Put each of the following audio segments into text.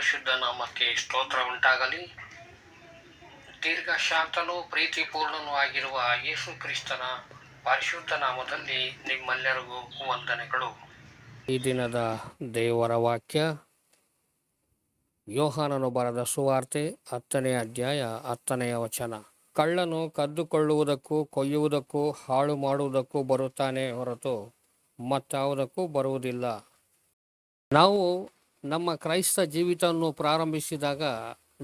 ಪರಿಶುದ್ಧ ನಾಮಕ್ಕೆ ಸ್ತೋತ್ರ ಉಂಟಾಗಲಿ. ದೀರ್ಘಶಾಂತನೂ ಪ್ರೀತಿಪೂರ್ಣನೂ ಆಗಿರುವ ಯೇಸು ಕ್ರಿಸ್ತನ ಪರಿಶುದ್ಧ ನಾಮದಲ್ಲಿ ನಿಮ್ಮೆಲ್ಲರಿಗೂ ವಂದನೆಗಳು. ಈ ದಿನದ ದೇವರ ವಾಕ್ಯ ಯೋಹಾನನು ಬರೆದ ಸುವಾರ್ತೆ 10ನೇ ಅಧ್ಯಾಯ 10ನೆಯ ವಚನ. ಕಳ್ಳನು ಕದ್ದುಕೊಳ್ಳುವುದಕ್ಕೂ ಕೊಯ್ಯುವುದಕ್ಕೂ ಹಾಳು ಮಾಡುವುದಕ್ಕೂ ಬರುತ್ತಾನೆ ಹೊರತು ಮತ್ತಾವುದಕ್ಕೂ ಬರುವುದಿಲ್ಲ. ನಾವು ನಮ್ಮ ಕ್ರೈಸ್ತ ಜೀವಿತವನ್ನು ಪ್ರಾರಂಭಿಸಿದಾಗ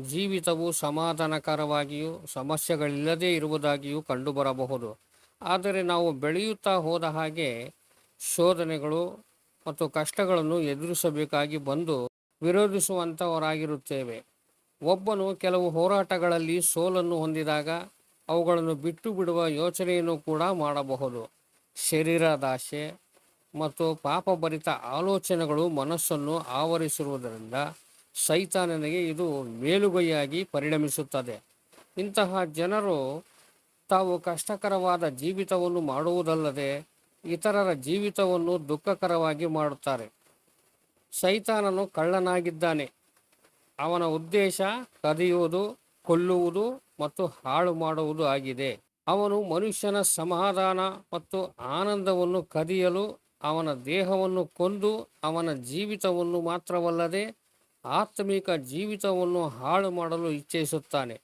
ಜೀವಿತವು ಸಮಾಧಾನಕರವಾಗಿಯೂ ಸಮಸ್ಯೆಗಳಿಲ್ಲದೇ ಇರುವುದಾಗಿಯೂ ಕಂಡುಬರಬಹುದು. ಆದರೆ ನಾವು ಬೆಳೆಯುತ್ತಾ ಹೋದ ಹಾಗೆ ಶೋಧನೆಗಳು ಮತ್ತು ಕಷ್ಟಗಳನ್ನು ಎದುರಿಸಬೇಕಾಗಿ ಬಂದು ವಿರೋಧಿಸುವಂಥವರಾಗಿರುತ್ತೇವೆ. ಒಬ್ಬನು ಕೆಲವು ಹೋರಾಟಗಳಲ್ಲಿ ಸೋಲನ್ನು ಹೊಂದಿದಾಗ ಅವುಗಳನ್ನು ಬಿಟ್ಟು ಬಿಡುವ ಯೋಚನೆಯನ್ನು ಕೂಡ ಮಾಡಬಹುದು. ಶರೀರದಾಶೆ ಮತ್ತು ಪಾಪಭರಿತ ಆಲೋಚನೆಗಳು ಮನಸ್ಸನ್ನು ಆವರಿಸಿರುವುದರಿಂದ ಸೈತಾನನಿಗೆ ಇದು ಮೇಲುಗೈಯಾಗಿ ಪರಿಣಮಿಸುತ್ತದೆ. ಇಂತಹ ಜನರು ತಾವು ಕಷ್ಟಕರವಾದ ಜೀವಿತವನ್ನು ಮಾಡುವುದಲ್ಲದೆ ಇತರರ ಜೀವಿತವನ್ನು ದುಃಖಕರವಾಗಿ ಮಾಡುತ್ತಾರೆ. ಸೈತಾನನು ಕಳ್ಳನಾಗಿದ್ದಾನೆ. ಅವನ ಉದ್ದೇಶ ಕದಿಯುವುದು, ಕೊಲ್ಲುವುದು ಮತ್ತು ಹಾಳು ಮಾಡುವುದು ಆಗಿದೆ. ಅವನು ಮನುಷ್ಯನ ಸಮಾಧಾನ ಮತ್ತು ಆನಂದವನ್ನು ಕದಿಯಲು ಅವನ ದೇಹವನ್ನು ಕೊಂದು ಅವನ ಜೀವಿತವನ್ನು ಮಾತ್ರವಲ್ಲದೆ ಆತ್ಮಿಕ ಜೀವಿತವನ್ನು ಹಾಳು ಮಾಡಲು ಇಚ್ಛಿಸುತ್ತಾನೆ.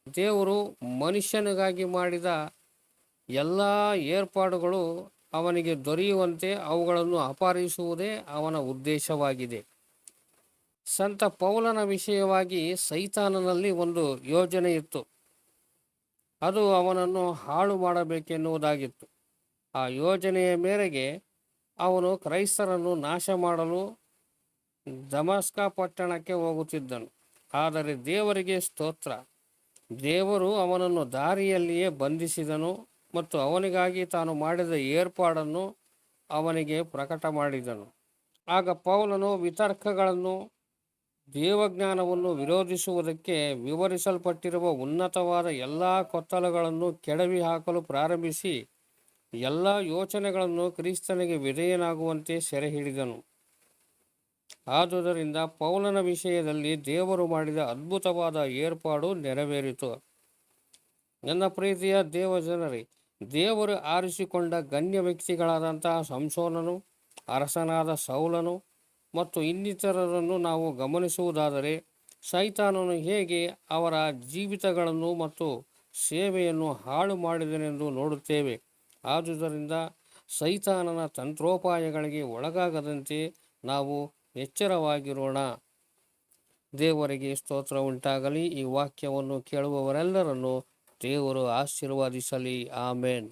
ದೇವರು ಮನುಷ್ಯನಿಗಾಗಿ ಮಾಡಿದ ಎಲ್ಲ ಏರ್ಪಾಡುಗಳು ಅವನಿಗೆ ದೊರೆಯುವಂತೆ ಅವುಗಳನ್ನು ಅಪಹರಿಸುವುದೇ ಅವನ ಉದ್ದೇಶವಾಗಿದೆ. ಸಂತ ಪೌಲನ ವಿಷಯವಾಗಿ ಸೈತಾನನಲ್ಲಿ ಒಂದು ಯೋಜನೆ ಇತ್ತು. ಅದು ಅವನನ್ನು ಹಾಳು ಮಾಡಬೇಕೆನ್ನುವುದಾಗಿತ್ತು. ಆ ಯೋಜನೆಯ ಮೇರೆಗೆ ಅವನು ಕ್ರೈಸ್ತರನ್ನು ನಾಶ ಮಾಡಲು ದಮಸ್ಕ ಪಟ್ಟಣಕ್ಕೆ ಹೋಗುತ್ತಿದ್ದನು. ಆದರೆ ದೇವರಿಗೆ ಸ್ತೋತ್ರ, ದೇವರು ಅವನನ್ನು ದಾರಿಯಲ್ಲಿಯೇ ಬಂಧಿಸಿದನು ಮತ್ತು ಅವನಿಗಾಗಿ ತಾನು ಮಾಡಿದ ಏರ್ಪಾಡನ್ನು ಅವನಿಗೆ ಪ್ರಕಟ ಮಾಡಿದನು. ಆಗ ಪೌಲನು ವಿತರ್ಕಗಳನ್ನು, ದೇವಜ್ಞಾನವನ್ನು ವಿರೋಧಿಸುವುದಕ್ಕೆ ವಿವರಿಸಲ್ಪಟ್ಟಿರುವ ಉನ್ನತವಾದ ಎಲ್ಲ ಕೊತ್ತಲಗಳನ್ನು ಕೆಡವಿ ಹಾಕಲು ಪ್ರಾರಂಭಿಸಿ ಎಲ್ಲ ಯೋಚನೆಗಳನ್ನು ಕ್ರಿಸ್ತನಿಗೆ ವಿಧೇಯನಾಗುವಂತೆ ಸೆರೆ ಹಿಡಿದನು. ಆದುದರಿಂದ ಪೌಲನ ವಿಷಯದಲ್ಲಿ ದೇವರು ಮಾಡಿದ ಅದ್ಭುತವಾದ ಏರ್ಪಾಡು ನೆರವೇರಿತು. ನನ್ನ ಪ್ರೀತಿಯ ದೇವಜನರೇ, ದೇವರು ಆರಿಸಿಕೊಂಡ ಗಣ್ಯ ವ್ಯಕ್ತಿಗಳಾದಂತಹ ಸಂಸೋನನು, ಅರಸನಾದ ಸೌಲನು ಮತ್ತು ಇನ್ನಿತರರನ್ನು ನಾವು ಗಮನಿಸುವುದಾದರೆ ಸೈತಾನನು ಹೇಗೆ ಅವರ ಜೀವಿತಗಳನ್ನು ಮತ್ತು ಸೇವೆಯನ್ನು ಹಾಳು ಮಾಡಿದನೆಂದು ನೋಡುತ್ತೇವೆ. ಆದುದರಿಂದ ಸೈತಾನನ ತಂತ್ರೋಪಾಯಗಳಿಗೆ ಒಳಗಾಗದಂತೆ ನಾವು ಎಚ್ಚರವಾಗಿರೋಣ. ದೇವರಿಗೆ ಸ್ತೋತ್ರ ಉಂಟಾಗಲಿ. ಈ ವಾಕ್ಯವನ್ನು ಕೇಳುವವರೆಲ್ಲರನ್ನು ದೇವರು ಆಶೀರ್ವದಿಸಲಿ. ಆಮೇನ್.